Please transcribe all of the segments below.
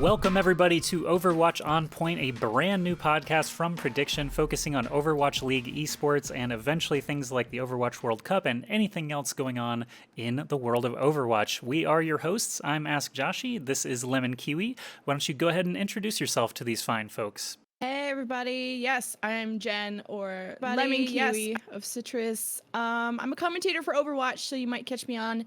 Welcome everybody to Overwatch On Point, a brand new podcast from Prediction focusing on Overwatch League esports and eventually things like the Overwatch World Cup and anything else going on in the world of Overwatch. We are your hosts. I'm AskJoshy. This is LemonKiwi. Why don't you go ahead and introduce yourself to these fine folks? Hey everybody, yes, I'm Jen, or LemonKiwi of Citrus. I'm a commentator for Overwatch, so you might catch me on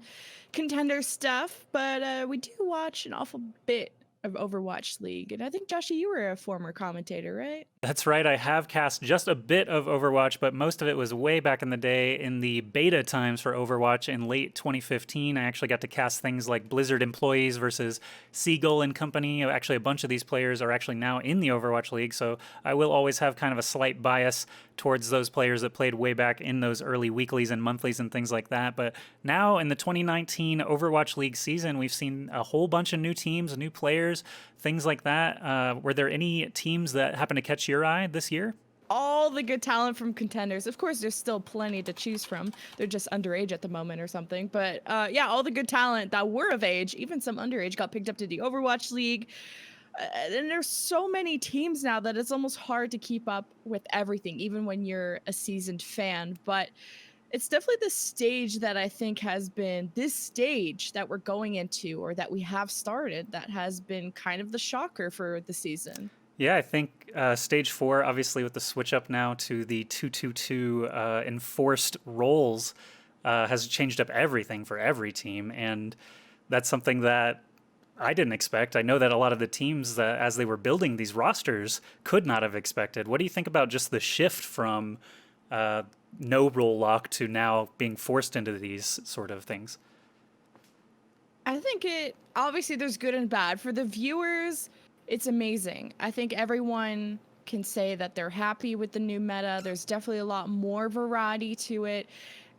Contender stuff, but we do watch an awful bit of Overwatch League, and I think, Joshy, you were a former commentator, right? That's right, I have cast just a bit of Overwatch, but most of it was way back in the day in the beta times for Overwatch in late 2015. I actually got to cast things like Blizzard employees versus Seagull and company. Actually, a bunch of these players are actually now in the Overwatch League, so I will always have kind of a slight bias towards those players that played way back in those early weeklies and monthlies and things like that. But now in the 2019 Overwatch League season, we've seen a whole bunch of new teams, new players, things like that. Were there any teams that happened to catch your eye this year? All the good talent from Contenders. Of course, there's still plenty to choose from. They're just underage at the moment or something. But yeah, all the good talent that were of age, even some underage, got picked up to the Overwatch League. And there's so many teams now that it's almost hard to keep up with everything, even when you're a seasoned fan. But it's definitely the stage that I think has been this stage that we're going into, or that we have started, that has been kind of the shocker for the season. Yeah, I think stage 4, obviously with the switch up now to the 2-2-2 enforced roles, has changed up everything for every team. And that's something that I didn't expect. I know that a lot of the teams, as they were building these rosters, could not have expected. What do you think about just the shift from no role lock to now being forced into these sort of things? I think obviously there's good and bad. For the viewers, it's amazing. I think everyone can say that they're happy with the new meta. There's definitely a lot more variety to it.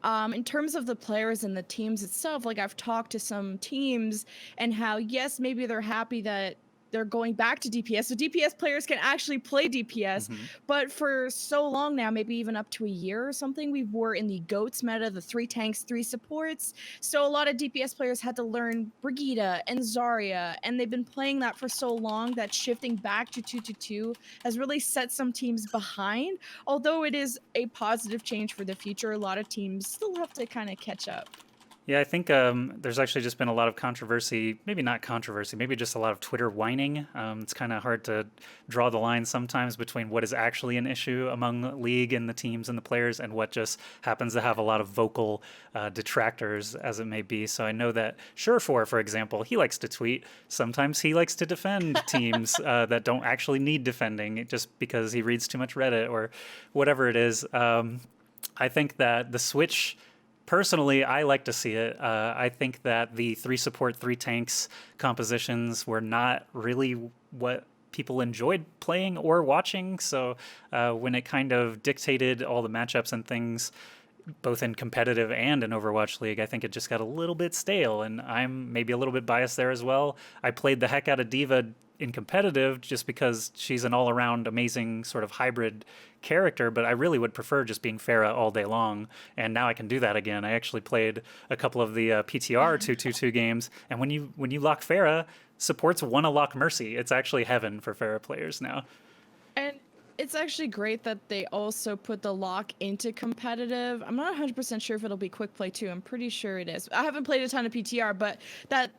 In terms of the players and the teams itself, like I've talked to some teams and how, yes, maybe they're happy that they're going back to DPS. So DPS players can actually play DPS. Mm-hmm. But for so long now, maybe even up to a year or something, we were in the GOATS meta, the 3 tanks, 3 supports. So a lot of DPS players had to learn Brigitte and Zarya, and they've been playing that for so long that shifting back to 2-2-2 has really set some teams behind. Although it is a positive change for the future, a lot of teams still have to kind of catch up. Yeah, I think there's actually just been a lot of controversy, maybe not controversy, maybe just a lot of Twitter whining. It's kind of hard to draw the line sometimes between what is actually an issue among the league and the teams and the players and what just happens to have a lot of vocal detractors, as it may be. So I know that Surefour, for example, he likes to tweet. Sometimes he likes to defend teams that don't actually need defending just because he reads too much Reddit or whatever it is. I think that the switch... Personally, I like to see it. I think that the 3 support, 3 tanks compositions were not really what people enjoyed playing or watching. So when it kind of dictated all the matchups and things, both in competitive and in Overwatch League, I think it just got a little bit stale. And I'm maybe a little bit biased there as well. I played the heck out of D.Va in competitive just because she's an all-around amazing sort of hybrid character, but I really would prefer just being Pharah all day long, and now I can do that again. I actually played a couple of the PTR 2-2-2 games, and when you lock Pharah, supports want to lock Mercy. It's actually heaven for Pharah players now. And it's actually great that they also put the lock into competitive. I'm not 100% sure if it'll be quick play too. I'm pretty sure it is. I haven't played a ton of PTR, but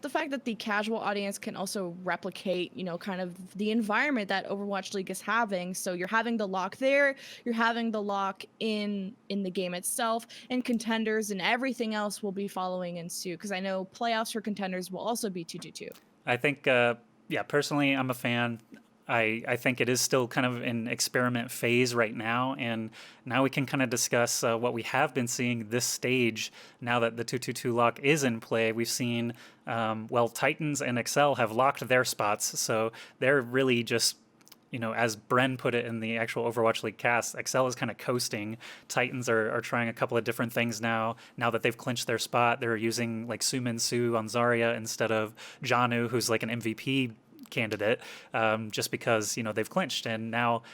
the fact that the casual audience can also replicate, kind of the environment that Overwatch League is having. So you're having the lock there, you're having the lock in the game itself, and Contenders and everything else will be following in suit. Because I know playoffs for Contenders will also be 2-2-2. I think, personally, I'm a fan. I think it is still kind of an experiment phase right now, and now we can kind of discuss what we have been seeing this stage now that the 2-2-2 lock is in play. We've seen, Titans and Excel have locked their spots, so they're really just, as Bren put it in the actual Overwatch League cast, Excel is kind of coasting. Titans are trying a couple of different things now. Now that they've clinched their spot, they're using like Sumin Su on Zarya instead of Janu, who's like an MVP candidate, just because they've clinched. And now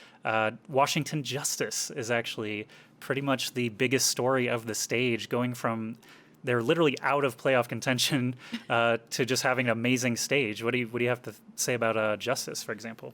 Washington Justice is actually pretty much the biggest story of the stage, going from they're literally out of playoff contention to just having an amazing stage. What do you have to say about Justice, for example?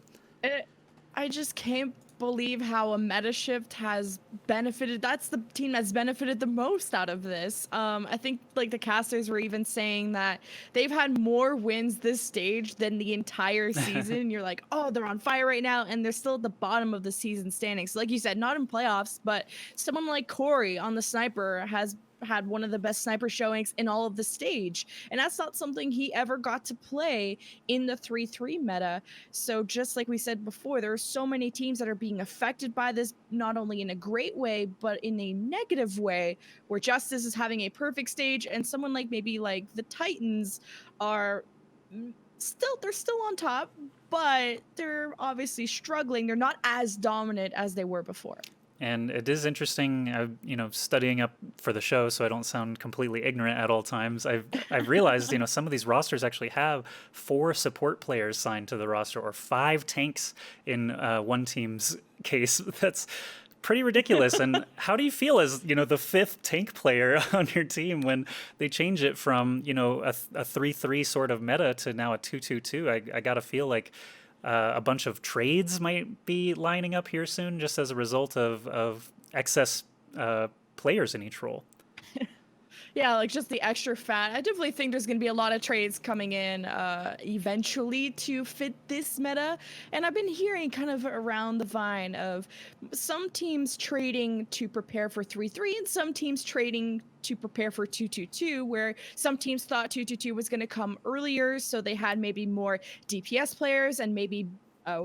I just can't believe how a meta shift has benefited. That's the team that's benefited the most out of this. I think like the casters were even saying that they've had more wins this stage than the entire season. You're like, oh, they're on fire right now, and they're still at the bottom of the season standings. So like you said, not in playoffs, but someone like Corey on the sniper has had one of the best sniper showings in all of the stage, and that's not something he ever got to play in the 3-3 meta. So just like we said before, there are so many teams that are being affected by this, not only in a great way but in a negative way, where Justice is having a perfect stage and someone like maybe like the Titans are still on top, but they're obviously struggling. They're not as dominant as they were before. And it is interesting, studying up for the show, so I don't sound completely ignorant at all times. I've realized, some of these rosters actually have 4 support players signed to the roster, or 5 tanks in one team's case. That's pretty ridiculous. And how do you feel as, the 5th tank player on your team when they change it from, a 3-3 sort of meta to now a 2-2-2? I gotta feel like a bunch of trades might be lining up here soon, just as a result of excess players in each role. Yeah, like just the extra fat. I definitely think there's going to be a lot of trades coming in eventually to fit this meta. And I've been hearing kind of around the vine of some teams trading to prepare for 3-3 and some teams trading to prepare for 2-2-2, where some teams thought 2-2-2 was going to come earlier, so they had maybe more DPS players and maybe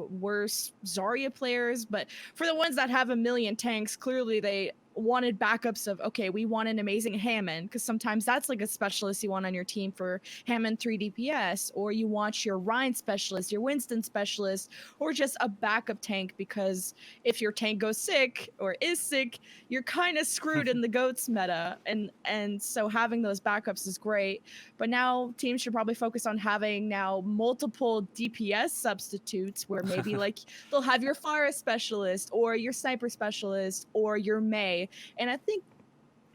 worse Zarya players. But for the ones that have a million tanks, clearly they wanted backups of, okay, we want an amazing Hammond, because sometimes that's like a specialist you want on your team for Hammond 3 DPS, or you want your Rhine specialist, your Winston specialist, or just a backup tank, because if your tank goes sick or is sick, you're kind of screwed in the GOATS meta. And so having those backups is great. But now teams should probably focus on having now multiple DPS substitutes, where maybe like they'll have your Pharah specialist or your sniper specialist or your Mei. And I think,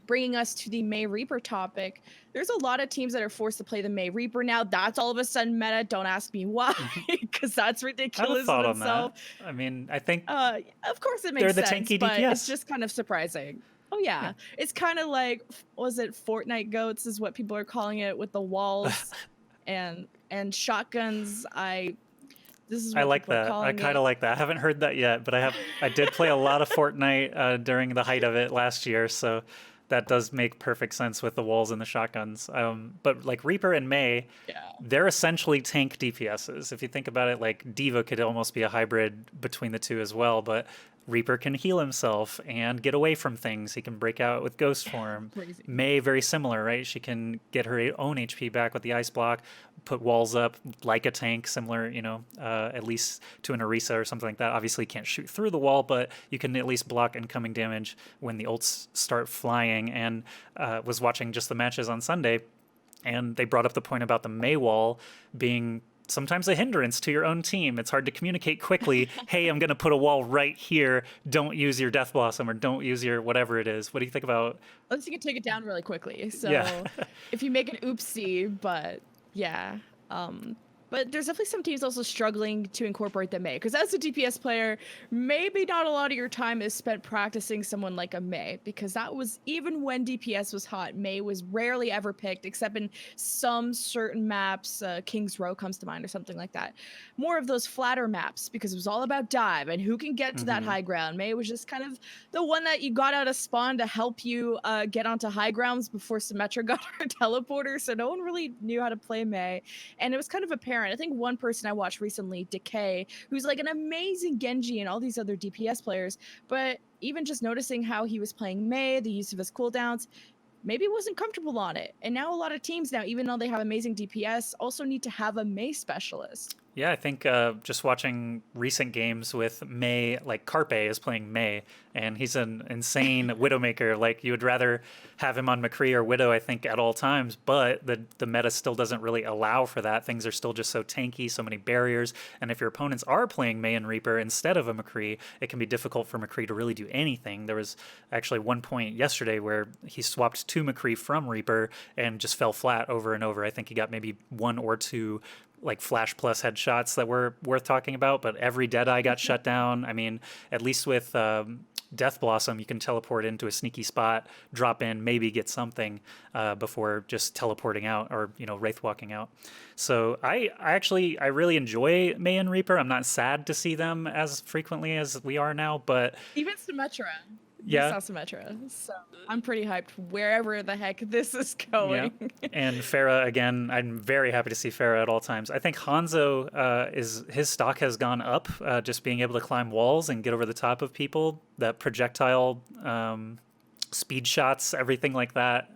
bringing us to the Mei Reaper topic, there's a lot of teams that are forced to play the Mei Reaper now. That's all of a sudden meta. Don't ask me why, because that's ridiculous in itself. I mean, I think of course it makes they're the sense, tanky but DPS. it's just kind of surprising. Oh yeah. It's kind of like, was it Fortnite GOATs is what people are calling it, with the walls and shotguns. This is what I like that. I kind of like that. I haven't heard that yet, but I did play a lot of Fortnite during the height of it last year, so that does make perfect sense with the walls and the shotguns. But like Reaper and Mei, they're essentially tank DPSs. If you think about it, like D.Va could almost be a hybrid between the two as well, but Reaper can heal himself and get away from things. He can break out with Ghost Form. Mei, very similar, right? She can get her own HP back with the Ice Block, put walls up like a tank, similar, at least to an Orisa or something like that. Obviously, you can't shoot through the wall, but you can at least block incoming damage when the ults start flying. And was watching just the matches on Sunday, and they brought up the point about the Mei wall being sometimes a hindrance to your own team. It's hard to communicate quickly. Hey, I'm going to put a wall right here. Don't use your Death Blossom, or don't use your whatever it is. What do you think about? Unless you can take it down really quickly. So if you make an oopsie, but yeah. But there's definitely some teams also struggling to incorporate the Mei, because as a DPS player, maybe not a lot of your time is spent practicing someone like a Mei, because that was, even when DPS was hot, Mei was rarely ever picked, except in some certain maps. King's Row comes to mind, or something like that. More of those flatter maps, because it was all about dive and who can get to that high ground. Mei was just kind of the one that you got out of spawn to help you get onto high grounds before Symmetra got her teleporter, so no one really knew how to play Mei. And it was kind of apparent. I think one person I watched recently, Decay, who's like an amazing Genji and all these other DPS players, but even just noticing how he was playing Mei, the use of his cooldowns, maybe wasn't comfortable on it. And now a lot of teams now, even though they have amazing DPS, also need to have a Mei specialist. Yeah, I think just watching recent games with May, like Carpe is playing May, and he's an insane Widowmaker. Like you would rather have him on McCree or Widow, I think, at all times, but the meta still doesn't really allow for that. Things are still just so tanky, so many barriers, and if your opponents are playing May and Reaper instead of a McCree, it can be difficult for McCree to really do anything. There was actually one point yesterday where he swapped to McCree from Reaper and just fell flat over and over. I think he got maybe one or two like Flash Plus headshots that were worth talking about, but every Deadeye got shut down. I mean, at least with Death Blossom, you can teleport into a sneaky spot, drop in, maybe get something before just teleporting out or, Wraith walking out. So I really enjoy May and Reaper. I'm not sad to see them as frequently as we are now, but Even Symmetra. yeah. We saw Symmetra, so I'm pretty hyped wherever the heck this is Yeah, going. and Farah again. I'm very happy to see Farah at all times. I think Hanzo is his stock has gone up, just being able to climb walls and get over the top of people. That projectile speed shots, everything like that.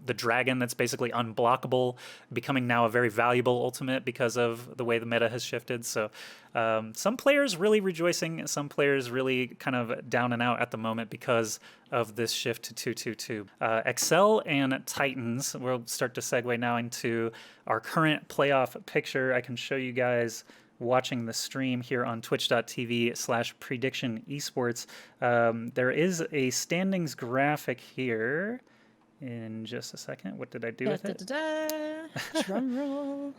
The dragon that's basically unblockable, becoming now a very valuable ultimate because of the way the meta has shifted. So some players really rejoicing, some players really kind of down and out at the moment because of this shift to 222. Excel and Titans, we'll start to segue now into our current playoff picture. I can show you guys watching the stream here on twitch.tv/prediction esports. There is a standings graphic here in just a second. What did I do with it? Drum roll.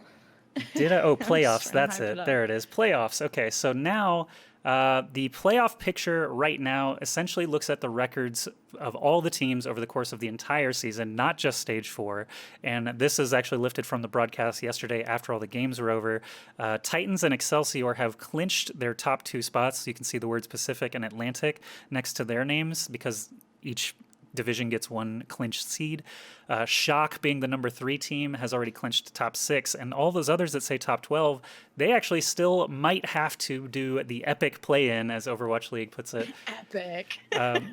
Did I? Oh, playoffs. trying to That's hype it. it up. There it is. Playoffs. Okay, so now the playoff picture right now essentially looks at the records of all the teams over the course of the entire season, not just Stage 4. And this is actually lifted from the broadcast yesterday after all the games were over. Titans and Excelsior have clinched their top two spots. So you can see the words Pacific and Atlantic next to their names because each division gets one clinched seed. Shock, being the number 3 team, has already clinched top 6, and all those others that say top 12, they actually still might have to do the epic play-in, as Overwatch League puts it. Epic.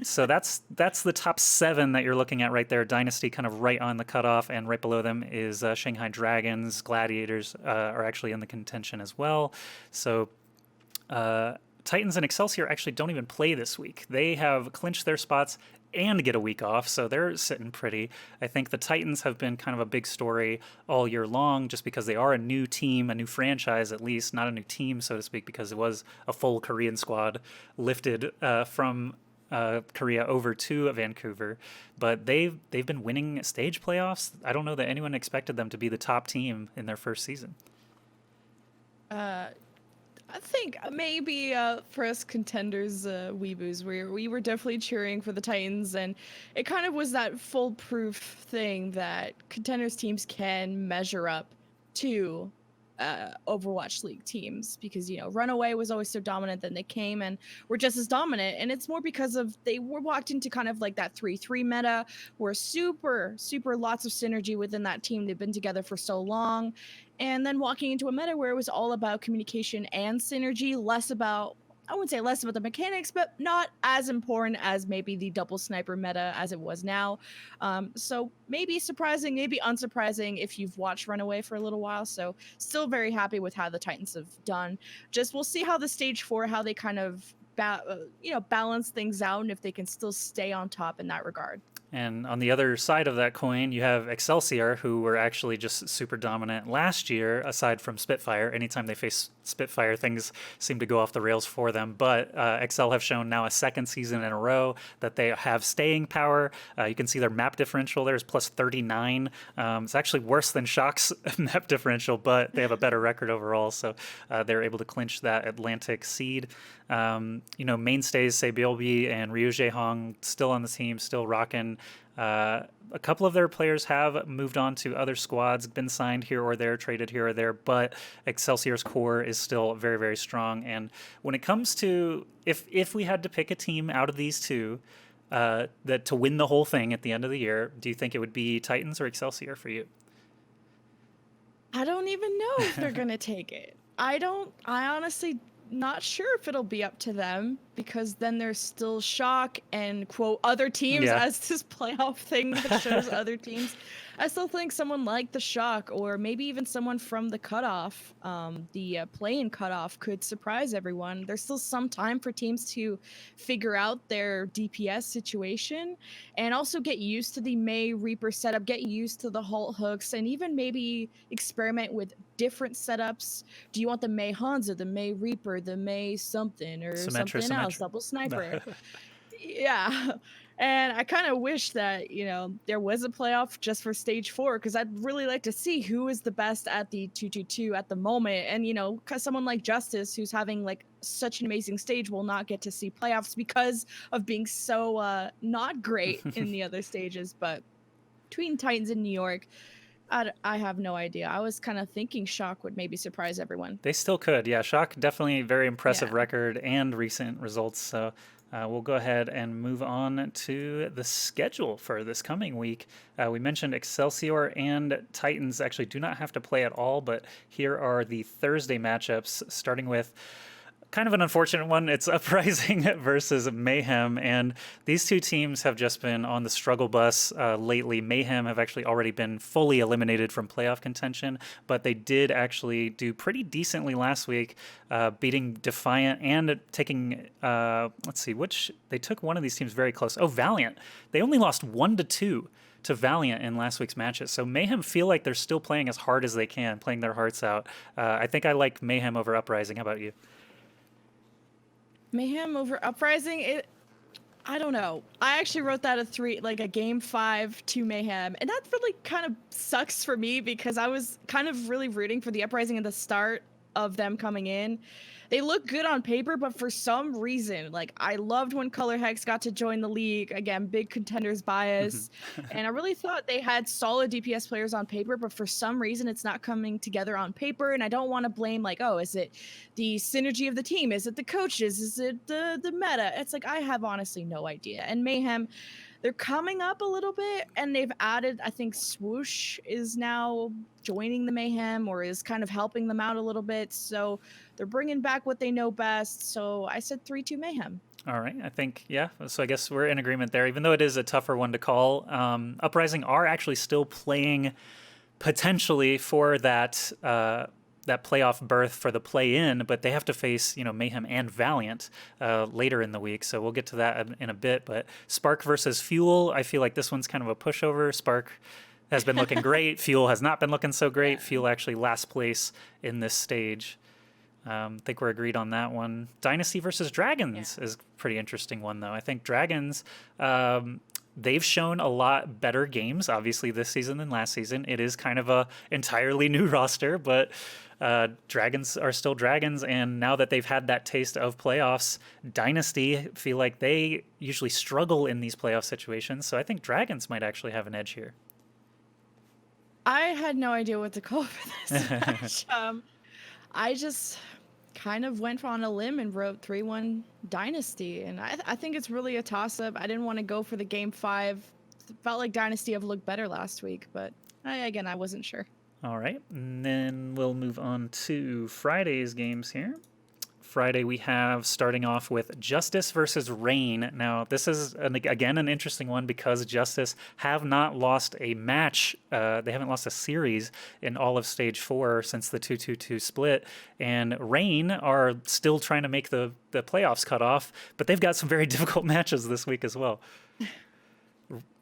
So that's the top 7 that you're looking at right there. Dynasty kind of right on the cutoff, and right below them is Shanghai Dragons. Gladiators are actually in the contention as well. So Titans and Excelsior actually don't even play this week. They have clinched their spots and get a week off, so they're sitting pretty. I think the Titans have been kind of a big story all year long just because they are a new team, a new franchise at least, not a new team, so to speak, because it was a full Korean squad lifted from Korea over to Vancouver. But they've been winning stage playoffs. I don't know that anyone expected them to be the top team in their first season. I think maybe for us contenders, weeboos, we were definitely cheering for the Titans, and it kind of was that foolproof thing that contenders teams can measure up to Overwatch League teams because Runaway was always so dominant, then they came and were just as dominant, and it's more because of they were walked into kind of like that 3-3 meta, where super lots of synergy within that team. They've been together for so long. And then walking into a meta where it was all about communication and synergy, less about, I wouldn't say less about the mechanics, but not as important as maybe the double sniper meta as it was now. So maybe surprising, maybe unsurprising if you've watched Runaway for a little while. So still very happy with how the Titans have done. Just we'll see how the Stage 4, how they kind of balance things out and if they can still stay on top in that regard. And on the other side of that coin, you have Excelsior, who were actually just super dominant last year, aside from Spitfire. Anytime they face Spitfire, things seem to go off the rails for them. But Excel have shown now a second season in a row that they have staying power. You can see their map differential there is plus 39. It's actually worse than Shock's map differential, but they have a better record overall. So they're able to clinch that Atlantic seed. Mainstays, say Bilby and Ryu Jae-hong, still on the team, still rocking. A couple of their players have moved on to other squads, been signed here or there, traded here or there, but Excelsior's core is still very, very strong. And when it comes to, if we had to pick a team out of these two that to win the whole thing at the end of the year, do you think it would be Titans or Excelsior for you? I don't even know if they're going to take it. I honestly not sure if it'll be up to them, because then there's still Shock and quote other teams as this playoff thing that shows other teams. I still think someone like the Shock, or maybe even someone from the cutoff, the play-in cutoff, could surprise everyone. There's still some time for teams to figure out their DPS situation, and also get used to the May Reaper setup, get used to the Halt hooks, and even maybe experiment with different setups. Do you want the May Hanzo, the May Reaper, the May something, or something else, double sniper? Yeah. And I kind of wish that, there was a playoff just for stage 4, because I'd really like to see who is the best at the 222 at the moment. And, because someone like Justice, who's having like such an amazing stage, will not get to see playoffs because of being so not great in the other stages. But between Titans and New York, I have no idea. I was kind of thinking Shock would maybe surprise everyone. They still could. Yeah, Shock, definitely very impressive Yeah. record and recent results. So we'll go ahead and move on to the schedule for this coming week. We mentioned Excelsior and Titans actually do not have to play at all, but here are the Thursday matchups, starting with kind of an unfortunate one. It's Uprising versus Mayhem, and these two teams have just been on the struggle bus lately. Mayhem have actually already been fully eliminated from playoff contention, but they did actually do pretty decently last week, beating Defiant and taking, they took one of these teams very close. Oh, Valiant. They only lost 1-2 to Valiant in last week's matches. So Mayhem feel like they're still playing as hard as they can, playing their hearts out. I think I like Mayhem over Uprising. How about you? Mayhem over Uprising, I don't know. I actually wrote that a game 5 to Mayhem, and that really kind of sucks for me because I was kind of really rooting for the Uprising at the start of them coming in. They look good on paper, but for some reason, I loved when Color Hex got to join the league. Again, big Contenders bias. And I really thought they had solid DPS players on paper, but for some reason it's not coming together on paper. And I don't want to blame is it the synergy of the team? Is it the coaches? Is it the meta? It's I have honestly no idea. And Mayhem, they're coming up a little bit, and they've added, I think Swoosh is now joining the Mayhem, or is kind of helping them out a little bit. So they're bringing back what they know best. So I said 3-2 Mayhem. All right. I think, yeah. So I guess we're in agreement there, even though it is a tougher one to call. Uprising are actually still playing potentially for that playoff berth for the play-in, but they have to face, Mayhem and Valiant later in the week. So we'll get to that in a bit. But Spark versus Fuel, I feel like this one's kind of a pushover. Spark has been looking great. Fuel has not been looking so great. Fuel actually last place in this stage. I think we're agreed on that one. Dynasty versus Dragons is a pretty interesting one, though. I think Dragons, they've shown a lot better games, obviously, this season than last season. It is kind of a entirely new roster, but Dragons are still Dragons, and now that they've had that taste of playoffs, Dynasty feel like they usually struggle in these playoff situations, so I think Dragons might actually have an edge here. I had no idea what to call for this match. I just kind of went on a limb and wrote 3-1 Dynasty, and I think it's really a toss-up. I didn't want to go for the game 5. Felt like Dynasty have looked better last week, but I wasn't sure. All right, and then we'll move on to Friday's games here. Friday we have starting off with Justice versus Rain. Now this is again an interesting one because Justice have not lost a match. They haven't lost a series in all of stage 4 since the 2-2-2 split, and Rain are still trying to make the playoffs cutoff, but they've got some very difficult matches this week as well.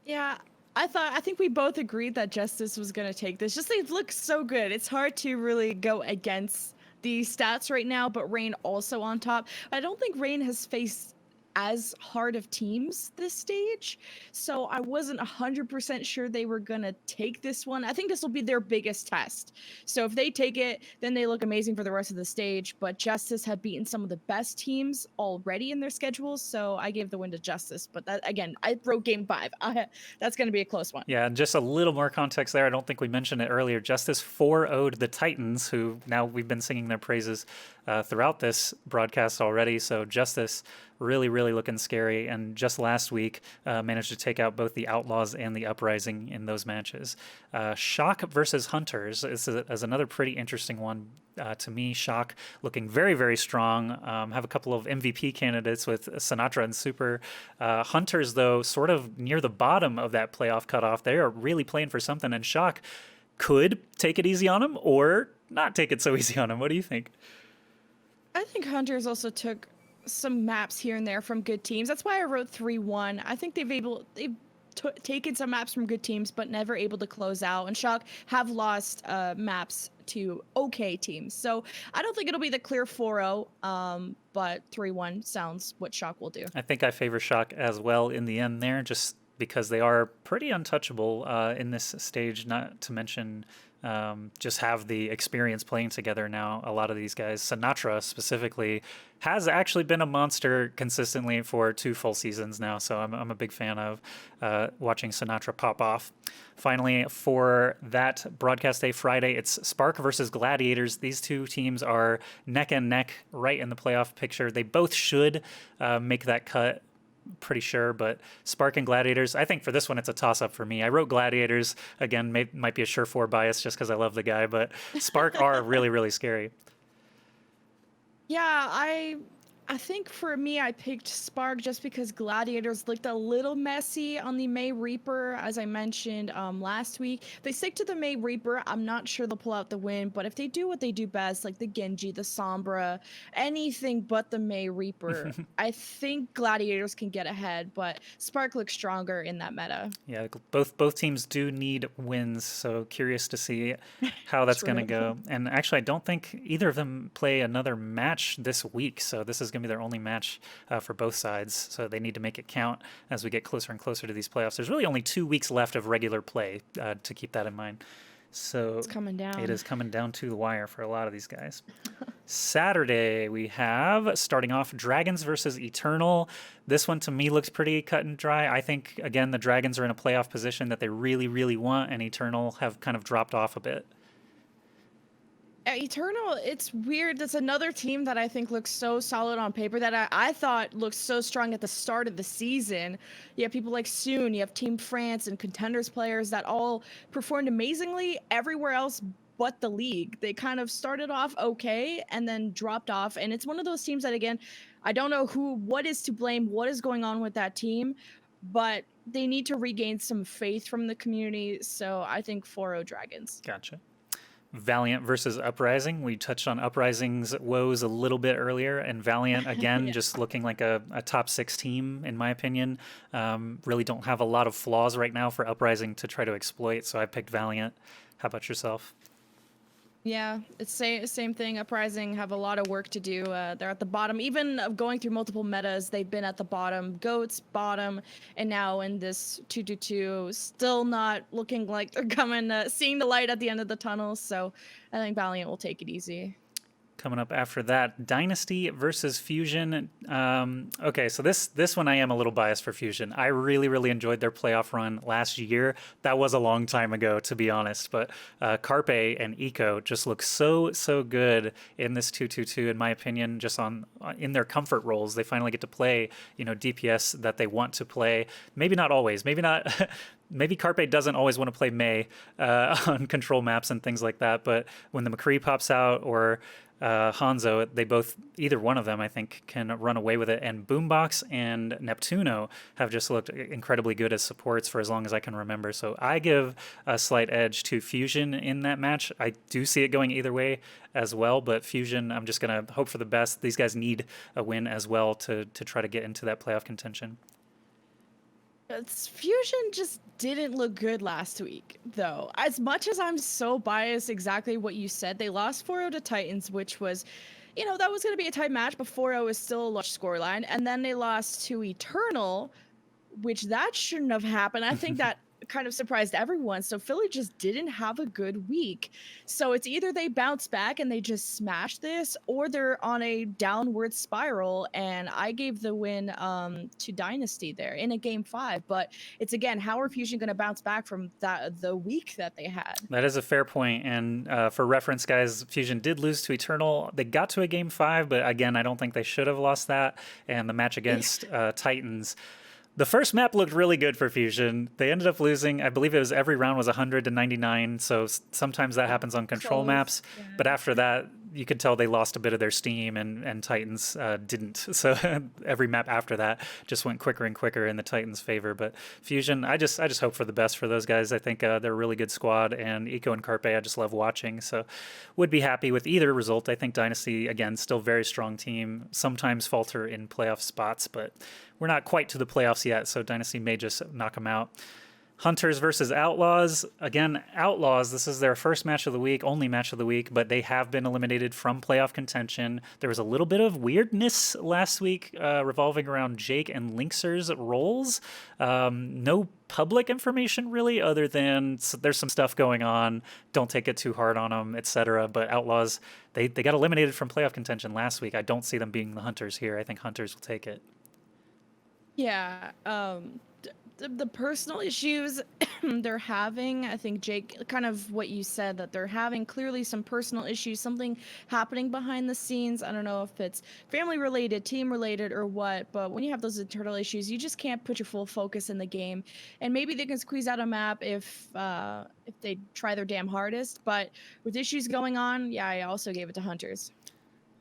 Yeah. I think we both agreed that Justice was going to take this. Just it looks so good. It's hard to really go against the stats right now, but Rain also on top. I don't think Rain has faced as hard of teams this stage, so I wasn't 100% sure they were gonna take this one. I think this will be their biggest test, so if they take it, then they look amazing for the rest of the stage. But Justice have beaten some of the best teams already in their schedules, so I gave the win to Justice. But that, again, I wrote game 5. That's gonna be a close one. Yeah, and just a little more context there. I don't think we mentioned it earlier. Justice 4-0'd the Titans, who now we've been singing their praises throughout this broadcast already. So Justice really, really looking scary. And just last week, managed to take out both the Outlaws and the Uprising in those matches. Shock versus Hunters is another pretty interesting one. To me, Shock looking very, very strong. Have a couple of MVP candidates with Sinatra and Super. Hunters, though, sort of near the bottom of that playoff cutoff. They are really playing for something, and Shock could take it easy on them or not take it so easy on them. What do you think? I think Hunters also took some maps here and there from good teams. That's why I wrote 3-1. I think they've taken some maps from good teams, but never able to close out. And Shock have lost maps to okay teams. So I don't think it'll be the clear 4-0, but 3-1 sounds what Shock will do. I think I favor Shock as well in the end there, just because they are pretty untouchable in this stage, not to mention just have the experience playing together now. A lot of these guys, Sinatra specifically, has actually been a monster consistently for 2 full seasons now, so I'm a big fan of watching Sinatra pop off. Finally, for that broadcast day Friday, it's Spark versus Gladiators. These two teams are neck and neck right in the playoff picture. They both should make that cut, pretty sure, but Spark and Gladiators, I think for this one it's a toss-up for me. I wrote Gladiators, again, might be a Surefour bias just because I love the guy, but Spark are really, really scary. Yeah, I think for me, I picked Spark just because Gladiators looked a little messy on the May Reaper, as I mentioned last week. If they stick to the May Reaper, I'm not sure they'll pull out the win, but if they do what they do best, like the Genji, the Sombra, anything but the May Reaper, I think Gladiators can get ahead, but Spark looks stronger in that meta. Yeah, both teams do need wins, so curious to see how that's going to go. And actually, I don't think either of them play another match this week, so this is going to be their only match for both sides, so they need to make it count as we get closer and closer to these playoffs. There's really only 2 weeks left of regular play, to keep that in mind. So it's coming down. It is coming down to the wire for a lot of these guys. Saturday, we have, starting off, Dragons versus Eternal. This one, to me, looks pretty cut and dry. I think, again, the Dragons are in a playoff position that they really, really want, and Eternal have kind of dropped off a bit. Eternal, it's weird. That's another team that I think looks so solid on paper that I thought looked so strong at the start of the season. You have people like Soon, you have Team France and Contenders players that all performed amazingly everywhere else but the league. They kind of started off okay and then dropped off. And it's one of those teams that, again, I don't know what is to blame, what is going on with that team, but they need to regain some faith from the community. So I think 4-0 Dragons. Gotcha. Valiant versus Uprising. We touched on Uprising's woes a little bit earlier, and Valiant, again, just looking like a top 6 team, in my opinion. Really don't have a lot of flaws right now for Uprising to try to exploit, so I picked Valiant. How about yourself? Yeah, it's same thing. Uprising have a lot of work to do. They're at the bottom. Even of going through multiple metas, they've been at the bottom. Goats, bottom, and now in this 2-2, still not looking like they're coming, seeing the light at the end of the tunnel. So I think Valiant will take it easy. Coming up after that, Dynasty versus Fusion. Okay, so this one I am a little biased for Fusion. I really, really enjoyed their playoff run last year. That was a long time ago, to be honest. But Carpe and Eco just look so good in this 2-2-2, in my opinion, just in their comfort roles. They finally get to play, DPS that they want to play. Maybe not always. Maybe not. Maybe Carpe doesn't always want to play Mei on control maps and things like that. But when the McCree pops out or Hanzo, either one of them, I think, can run away with it. And Boombox and Neptuno have just looked incredibly good as supports for as long as I can remember. So I give a slight edge to Fusion in that match. I do see it going either way as well, but Fusion, I'm just going to hope for the best. These guys need a win as well to try to get into that playoff contention. Fusion just didn't look good last week, though. As much as I'm so biased, exactly what you said, they lost 4-0 to Titans, which was, that was going to be a tight match, but 4-0 is still a large scoreline. And then they lost to Eternal, which that shouldn't have happened. I think that kind of surprised everyone. So Philly just didn't have a good week. So it's either they bounce back and they just smash this, or they're on a downward spiral. And I gave the win to Dynasty there in a game 5. But it's again, how are Fusion going to bounce back from the week that they had? That is a fair point. And for reference, guys, Fusion did lose to Eternal. They got to a game 5, but again, I don't think they should have lost that. And the match against Titans, the first map looked really good for Fusion. They ended up losing. I believe it was every round was 100 to 99. So sometimes that happens on control Close, maps. yeah. But after that, you could tell they lost a bit of their steam, and Titans didn't. So every map after that just went quicker and quicker in the Titans' favor. But Fusion, I just hope for the best for those guys. I think they're a really good squad, and Eco and Carpe, I just love watching. So would be happy with either result. I think Dynasty, again, still very strong team. Sometimes falter in playoff spots, but we're not quite to the playoffs yet, so Dynasty may just knock them out. Hunters versus Outlaws. Again, Outlaws, this is their first match of the week, only match of the week, but they have been eliminated from playoff contention. There was a little bit of weirdness last week revolving around Jake and Lynxer's roles. No public information really, other than there's some stuff going on. Don't take it too hard on them, etc. But Outlaws, they got eliminated from playoff contention last week. I don't see them being the Hunters here. I think Hunters will take it. Yeah, the personal issues they're having, I think, Jake, kind of what you said, that they're having clearly some personal issues, something happening behind the scenes. I don't know if it's family related, team related, or what, but when you have those internal issues, you just can't put your full focus in the game. And maybe they can squeeze out a map if they try their damn hardest. But with issues going on, yeah, I also gave it to Hunters.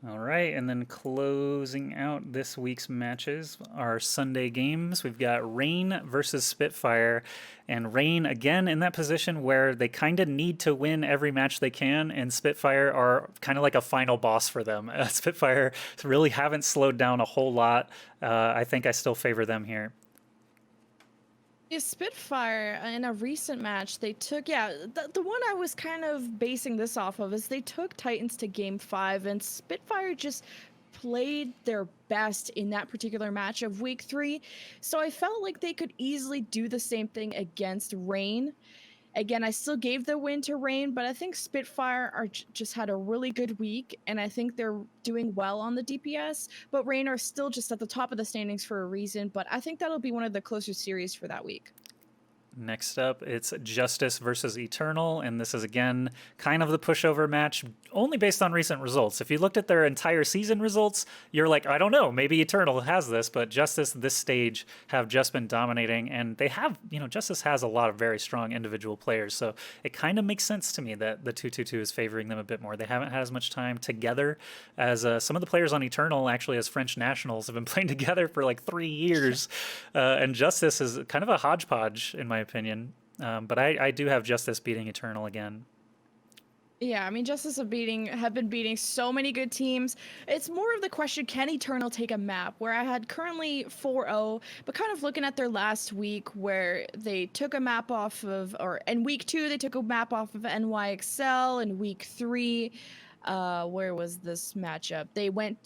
All right, and then closing out this week's matches, our Sunday games, we've got Rain versus Spitfire. And Rain, again, in that position where they kind of need to win every match they can, and Spitfire are kind of like a final boss for them. Spitfire really haven't slowed down a whole lot. I think I still favor them here. Yeah, Spitfire in a recent match, they took, the one I was kind of basing this off of is they took Titans to game 5, and Spitfire just played their best in that particular match of week 3. So I felt like they could easily do the same thing against Rain. Again, I still gave the win to Rain, but I think Spitfire just had a really good week, and I think they're doing well on the DPS. But Rain are still just at the top of the standings for a reason, but I think that'll be one of the closer series for that week. Next up, it's Justice versus Eternal, and this is, again, kind of the pushover match, only based on recent results. If you looked at their entire season results, you're like, I don't know, maybe Eternal has this, but Justice, this stage, have just been dominating, and they have, Justice has a lot of very strong individual players, so it kind of makes sense to me that the 2-2-2 is favoring them a bit more. They haven't had as much time together as some of the players on Eternal, actually, as French nationals, have been playing together for like 3 years, and Justice is kind of a hodgepodge, in my opinion. But I do have Justice beating Eternal again. Yeah, I mean, Justice have been beating so many good teams. It's more of the question, can Eternal take a map? Where I had currently 4-0, but kind of looking at their last week where they took a map off of, or in week 2, they took a map off of NYXL. In week 3, where was this matchup? They won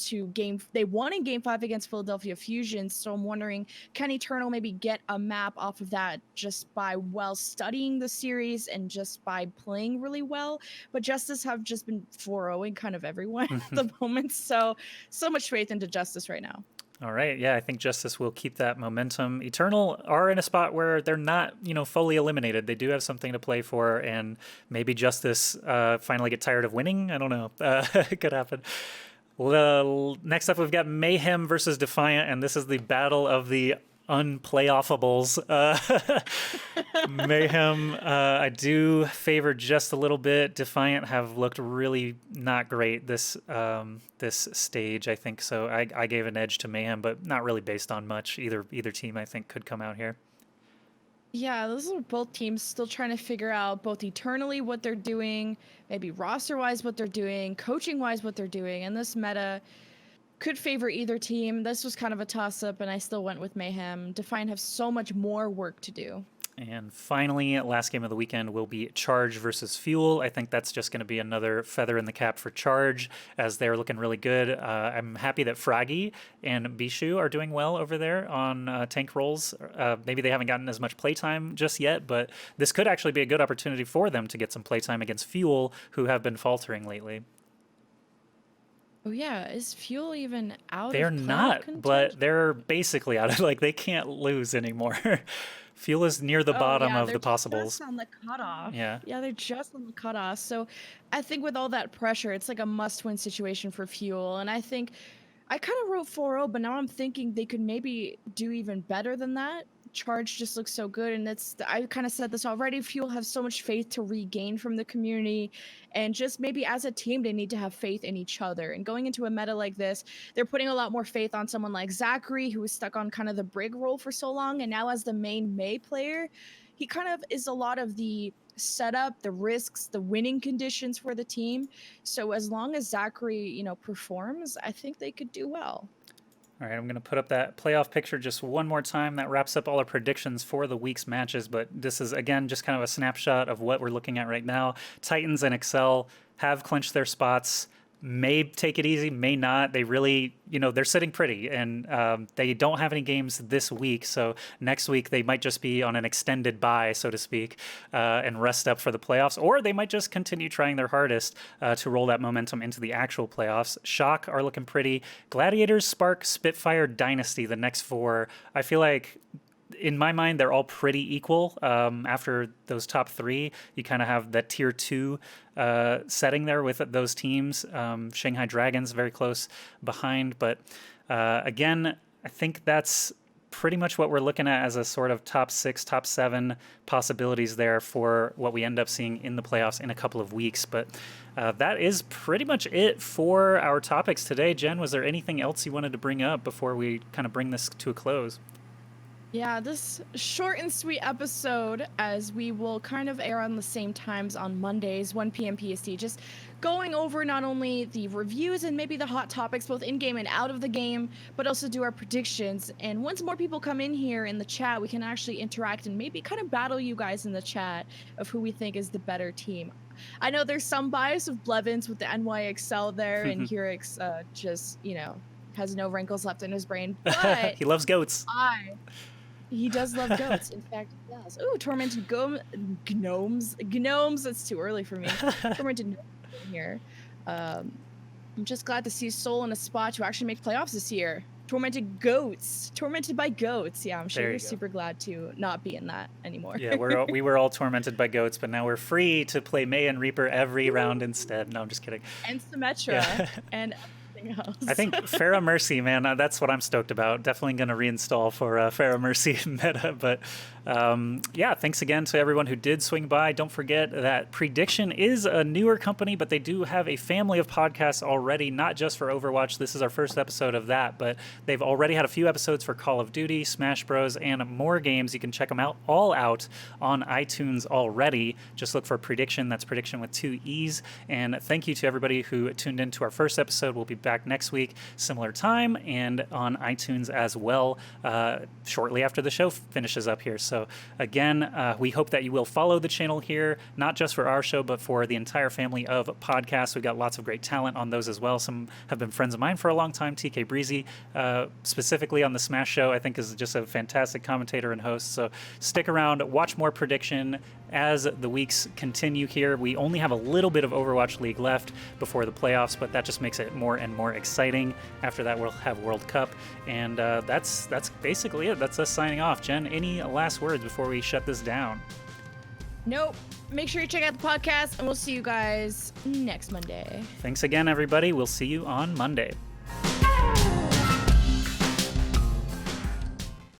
in game 5 against Philadelphia Fusion. So I'm wondering, can Eternal maybe get a map off of that just by studying the series and just by playing really well? But Justice have just been 4-0ing kind of everyone at the moment. So much faith into Justice right now. All right, yeah, I think Justice will keep that momentum. Eternal are in a spot where they're not, fully eliminated. They do have something to play for, and maybe Justice finally get tired of winning. I don't know. It could happen. Well, next up, we've got Mayhem versus Defiant, and this is the battle of the unplayoffables. Mayhem, I do favor just a little bit. Defiant have looked really not great this stage, I think. So I gave an edge to Mayhem, but not really based on much. Either team, I think, could come out here. Yeah, those are both teams still trying to figure out both eternally what they're doing, maybe roster-wise what they're doing, coaching-wise what they're doing, and this meta could favor either team. This was kind of a toss-up, and I still went with Mayhem. Defiant have so much more work to do. And finally, last game of the weekend will be Charge versus Fuel. I think that's just going to be another feather in the cap for Charge, as they're looking really good. I'm happy that Froggy and Bishu are doing well over there on tank roles. Maybe they haven't gotten as much playtime just yet, but this could actually be a good opportunity for them to get some playtime against Fuel, who have been faltering lately. Oh yeah, is Fuel even out They're of playoff not, contention? but they're basically out of, like, they can't lose anymore. Fuel is near the bottom of the possibles. They're just on the cutoff. Yeah. Yeah, they're just on the cutoff. So I think with all that pressure, it's like a must-win situation for Fuel. And I think I kind of wrote 4-0, but now I'm thinking they could maybe do even better than that. Charge just looks so good, and I kind of said this already. Fuel have so much faith to regain from the community, and just maybe as a team they need to have faith in each other. And going into a meta like this, they're putting a lot more faith on someone like Zachary, who was stuck on kind of the Brig role for so long, and now as the main Mei player, he kind of is a lot of the setup, the risks, the winning conditions for the team. So as long as Zachary, performs, I think they could do well. All right, I'm going to put up that playoff picture just one more time. That wraps up all our predictions for the week's matches, but this is, again, just kind of a snapshot of what we're looking at right now. Titans and Excel have clinched their spots. May take it easy, may not. They really, they're sitting pretty, and they don't have any games this week. So next week they might just be on an extended bye, so to speak, and rest up for the playoffs, or they might just continue trying their hardest to roll that momentum into the actual playoffs. Shock are looking pretty. Gladiators, Spark, Spitfire, Dynasty, the next four. I feel like, in my mind, they're all pretty equal. After those top three, you kind of have that tier 2 setting there with those teams. Shanghai Dragons very close behind, but again, I think that's pretty much what we're looking at as a sort of top 6, top 7 possibilities there for what we end up seeing in the playoffs in a couple of weeks. But that is pretty much it for our topics today. Jen, was there anything else you wanted to bring up before we kind of bring this to a close? Yeah, this short and sweet episode, as we will kind of air on the same times on Mondays, 1 p.m. PST, just going over not only the reviews and maybe the hot topics, both in-game and out of the game, but also do our predictions. And once more people come in here in the chat, we can actually interact and maybe kind of battle you guys in the chat of who we think is the better team. I know there's some bias of Blevins with the NYXL there, and Hurix just, has no wrinkles left in his brain, but he loves goats. He does love goats. In fact, he does. Ooh, tormented gnomes. Gnomes, that's too early for me. Tormented gnomes in here. I'm just glad to see Soul in a spot to actually make playoffs this year. Tormented goats. Tormented by goats. Yeah, I'm sure you're super glad to not be in that anymore. Yeah, we were all tormented by goats, but now we're free to play May and Reaper every round instead. No, I'm just kidding. And Symmetra. And else. I think Pharah Mercy, man, that's what I'm stoked about. Definitely going to reinstall for Pharah Mercy meta. But yeah, thanks again to everyone who did swing by. Don't forget that Prediction is a newer company, but they do have a family of podcasts already, not just for Overwatch. This is our first episode of that, but they've already had a few episodes for Call of Duty, Smash Bros, and more games. You can check them out all out on iTunes already. Just look for Prediction. That's Prediction with 2 E's. And thank you to everybody who tuned in to our first episode. We'll be back next week, similar time, and on iTunes as well, shortly after the show finishes up here. So again, we hope that you will follow the channel here, not just for our show, but for the entire family of podcasts. We've got lots of great talent on those as well. Some have been friends of mine for a long time. TK Breezy, specifically on the Smash Show, I think is just a fantastic commentator and host. So stick around, watch more Prediction as the weeks continue here. We only have a little bit of Overwatch League left before the playoffs, but that just makes it more and more exciting. After that, we'll have World Cup, and that's basically it. That's us signing off. Jen, any last words before we shut this down? Nope. Make sure you check out the podcast, and we'll see you guys next Monday. Thanks again, everybody. We'll see you on Monday.